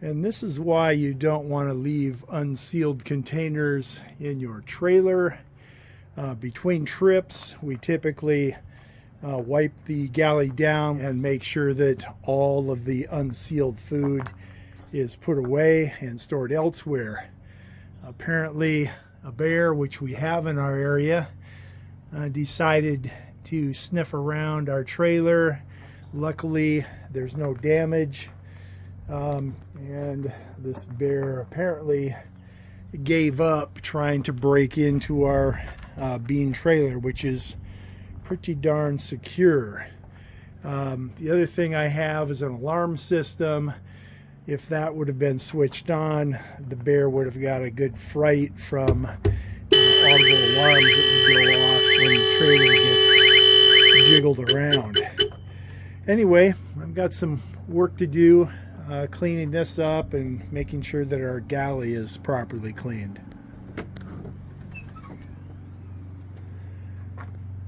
And this is why you don't want to leave unsealed containers in your trailer. Between trips, we typically wipe the galley down and make sure that all of the unsealed food is put away and stored elsewhere. Apparently, a bear, which we have in our area, decided to sniff around our trailer. Luckily, there's no damage. And this bear apparently gave up trying to break into our bean trailer, which is pretty darn secure. The other thing I have is an alarm system. If that would have been switched on, the bear would have got a good fright from audible alarms that would go off when the trailer gets jiggled around. Anyway, I've got some work to do cleaning this up and making sure that our galley is properly cleaned.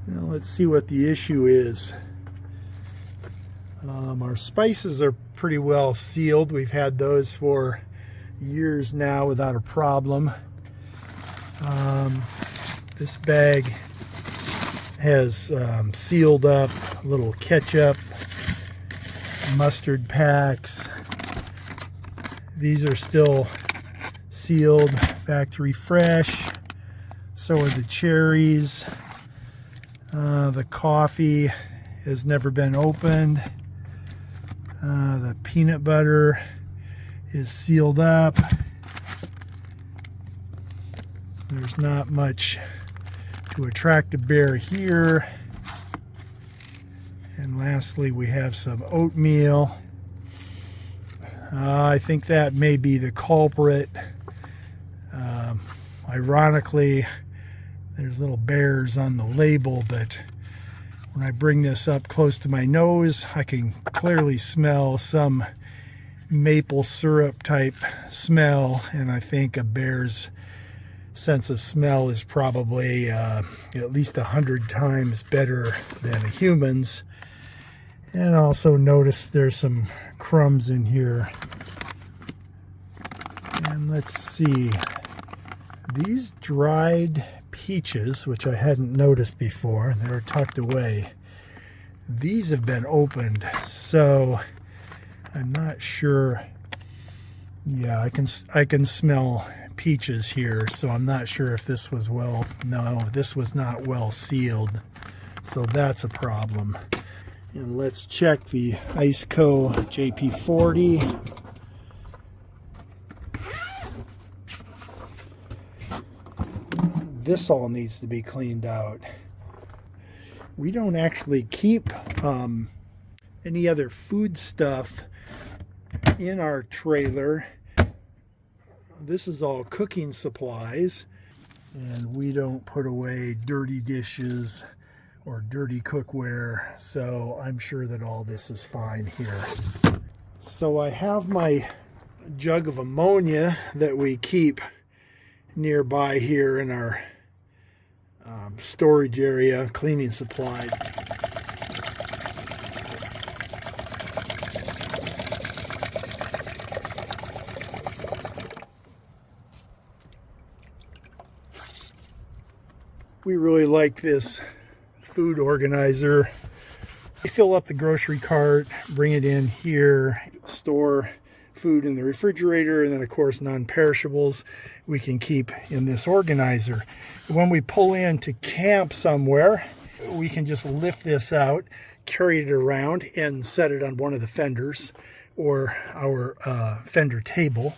Now let's see what the issue is. Our spices are pretty well sealed. We've had those for years now without a problem. This bag has sealed up little ketchup, mustard packs. These are still sealed, factory fresh. So are the cherries. The coffee has never been opened. The peanut butter is sealed up. There's not much to attract a bear here. And lastly, we have some oatmeal. I think that may be the culprit. Ironically, there's little bears on the label, but when I bring this up close to my nose, I can clearly smell some maple syrup type smell, and I think a bear's sense of smell is probably at least 100 times better than a human's. And also notice there's some crumbs in here. And let's see, these dried peaches, which I hadn't noticed before, they were tucked away. These have been opened, so I'm not sure. Yeah, I can smell peaches here, so I'm not sure if this was no, this was not well sealed, so that's a problem. And let's check the Iceco JP40. This all needs to be cleaned out. We don't actually keep any other food stuff in our trailer. This is all cooking supplies, and we don't put away dirty dishes or dirty cookware, so I'm sure that all this is fine here. So I have my jug of ammonia that we keep nearby here in our storage area, cleaning supplies. We really like this food organizer. You fill up the grocery cart, bring it in here, store food in the refrigerator, and then of course non-perishables we can keep in this organizer. When we pull in to camp somewhere, we can just lift this out, carry it around, and set it on one of the fenders or our fender table,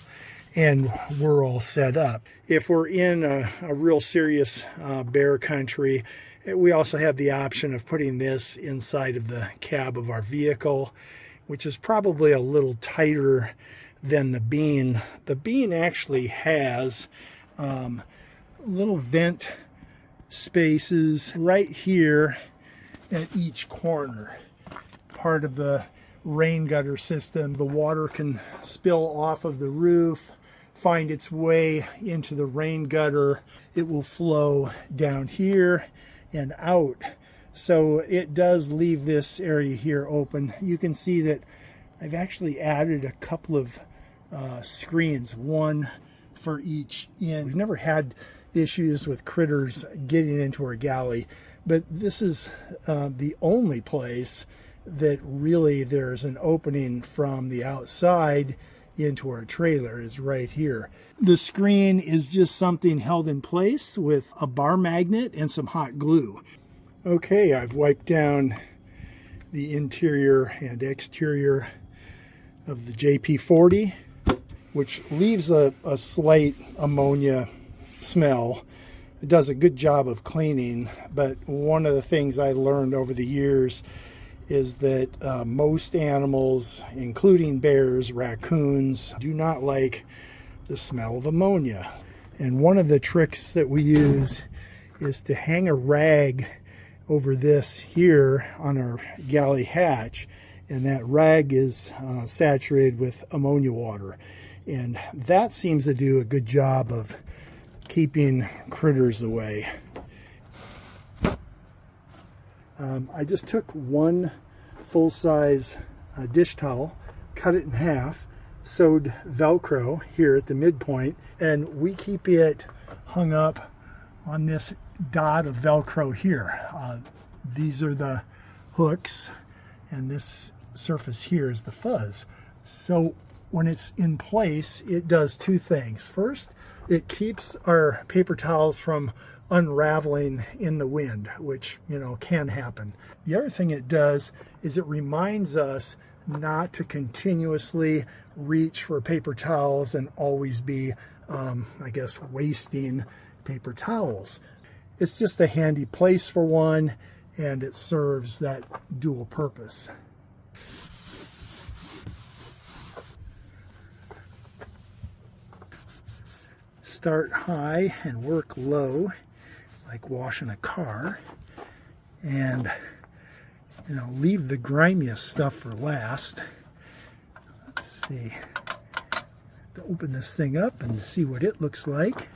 and we're all set up. If we're in a real serious bear country, we also have the option of putting this inside of the cab of our vehicle, which is probably a little tighter than the bean. The bean actually has little vent spaces right here at each corner. Part of the rain gutter system. The water can spill off of the roof, find its way into the rain gutter. It will flow down here and out. So it does leave this area here open. You can see that I've actually added a couple of screens, one for each end. We've never had issues with critters getting into our galley, but this is the only place that really there's an opening from the outside into our trailer is right here. The screen is just something held in place with a bar magnet and some hot glue. Okay, I've wiped down the interior and exterior of the JP40, which leaves a slight ammonia smell. It does a good job of cleaning, but one of the things I learned over the years is that most animals, including bears, raccoons, do not like the smell of ammonia. And one of the tricks that we use is to hang a rag over this here on our galley hatch, and that rag is saturated with ammonia water, and that seems to do a good job of keeping critters away. I just took one full-size dish towel, cut it in half, sewed Velcro here at the midpoint, and we keep it hung up on this dot of Velcro here. These are the hooks, and this surface here is the fuzz. So when it's in place, it does two things. First, it keeps our paper towels from unraveling in the wind, which, you know, can happen. The other thing it does is it reminds us not to continuously reach for paper towels and always be, I guess, wasting paper towels. It's just a handy place for one, and it serves that dual purpose. Start high and work low. It's like washing a car. And, you know, leave the grimiest stuff for last. Let's see. To open this thing up and see what it looks like.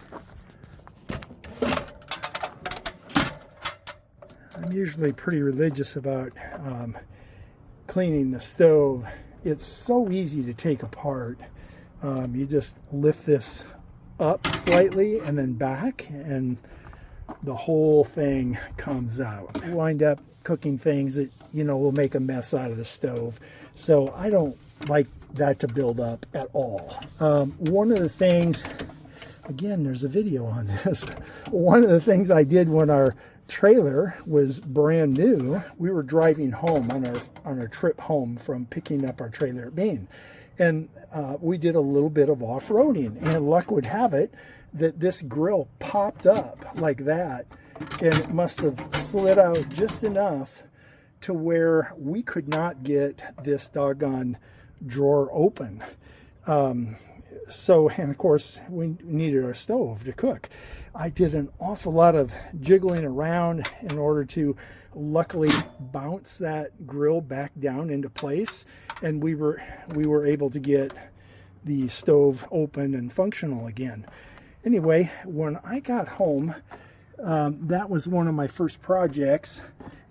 I'm usually pretty religious about cleaning the stove. It's so easy to take apart. You just lift this up slightly and then back, and the whole thing comes out. You wind up cooking things that, you know, will make a mess out of the stove. So I don't like that to build up at all. One of the things, again, there's a video on this. One of the things I did when our trailer was brand new, we were driving home on our trip home from picking up our trailer at Maine. And we did a little bit of off-roading, and luck would have it that this grill popped up like that, and it must have slid out just enough to where we could not get this doggone drawer open. So, and of course, we needed our stove to cook. I did an awful lot of jiggling around in order to luckily bounce that grill back down into place, and we were able to get the stove open and functional again. Anyway, when I got home, that was one of my first projects.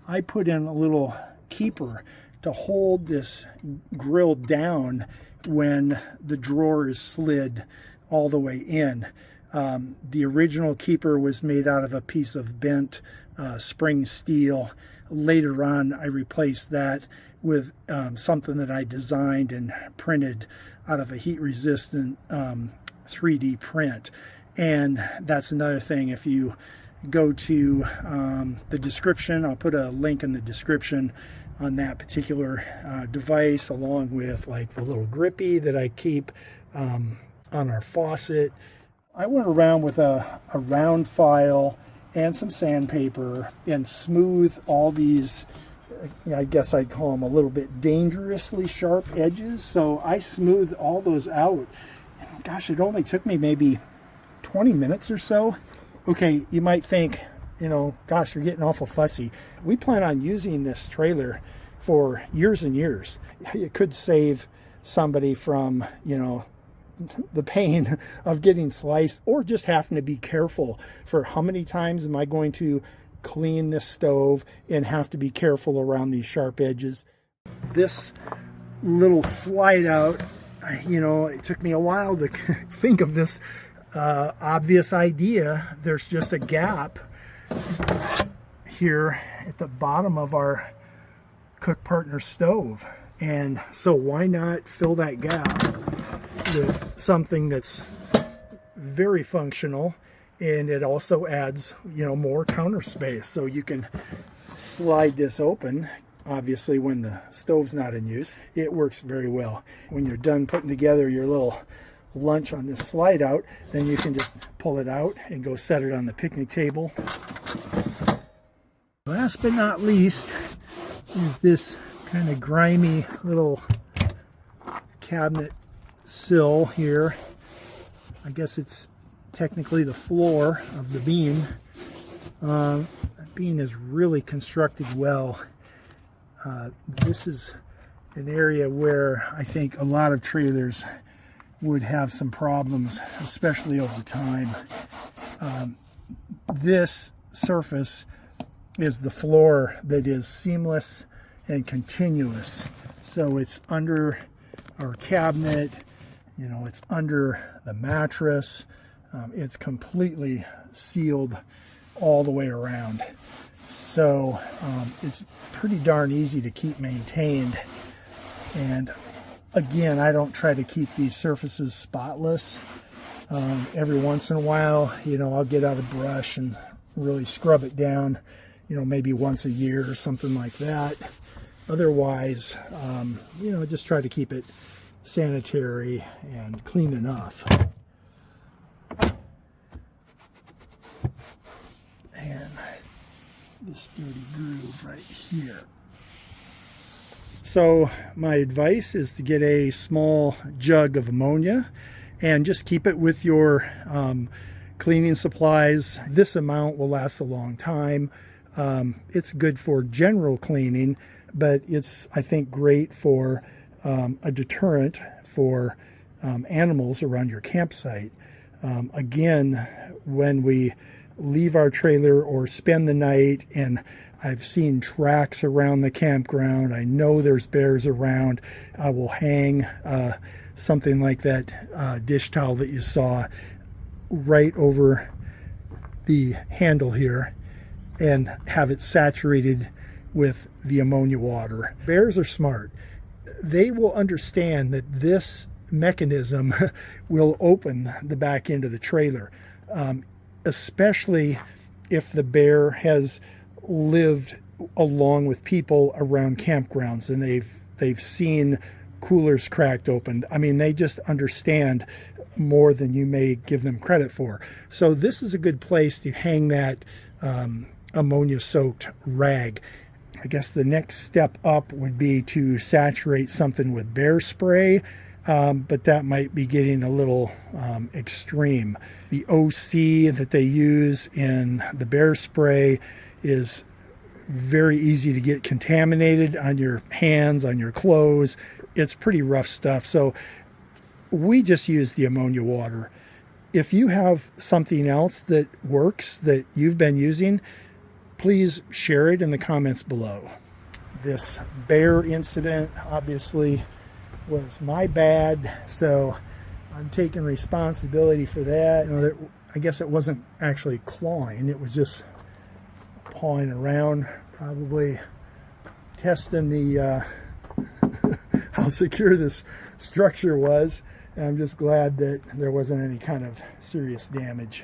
I put in a little keeper to hold this grill down when the drawer is slid all the way in. The original keeper was made out of a piece of bent spring steel. Later on, I replaced that with something that I designed and printed out of a heat-resistant 3D print. And that's another thing. If you go to the description, I'll put a link in the description on that particular device, along with like the little grippy that I keep on our faucet. I went around with a round file and some sandpaper and smooth all these, I guess I'd call them a little bit dangerously sharp edges. So I smoothed all those out. Gosh, it only took me maybe 20 minutes or so. Okay, you might think, you know, gosh, you're getting awful fussy. We plan on using this trailer for years and years. It could save somebody from, you know, the pain of getting sliced, or just having to be careful for how many times am I going to clean this stove and have to be careful around these sharp edges. This little slide out you know, it took me a while to think of this obvious idea. There's just a gap here at the bottom of our cook partner stove, and so why not fill that gap with something that's very functional, and it also adds, you know, more counter space. So you can slide this open. Obviously, when the stove's not in use, it works very well. When you're done putting together your little lunch on this slide out, then you can just pull it out and go set it on the picnic table. Last but not least is this kind of grimy little cabinet sill here. I guess it's technically the floor of the beam. The beam is really constructed well. This is an area where I think a lot of trailers would have some problems, especially over time. This surface is the floor that is seamless and continuous. So it's under our cabinet, you know, it's under the mattress. It's completely sealed all the way around. So it's pretty darn easy to keep maintained. And again, I don't try to keep these surfaces spotless. Every once in a while, you know, I'll get out a brush and really scrub it down, you know, maybe once a year or something like that. Otherwise, you know, just try to keep it sanitary and clean enough. And this dirty groove right here. So my advice is to get a small jug of ammonia and just keep it with your cleaning supplies. This amount will last a long time. It's good for general cleaning, but it's, I think, great for a deterrent for animals around your campsite. Again, when we leave our trailer or spend the night, and I've seen tracks around the campground, I know there's bears around, I will hang something like that dish towel that you saw right over the handle here and have it saturated with the ammonia water. Bears are smart. They will understand that this mechanism will open the back end of the trailer, especially if the bear has lived along with people around campgrounds and they've seen coolers cracked open. I mean, they just understand more than you may give them credit for. So this is a good place to hang that ammonia soaked rag. I guess the next step up would be to saturate something with bear spray, but that might be getting a little extreme. The OC that they use in the bear spray is very easy to get contaminated on your hands, on your clothes. It's pretty rough stuff. So we just use the ammonia water. If you have something else that works that you've been using, please share it in the comments below. This bear incident obviously was my bad, so I'm taking responsibility for that. You know, I guess it wasn't actually clawing, it was just pawing around, probably testing the how secure this structure was. And I'm just glad that there wasn't any kind of serious damage.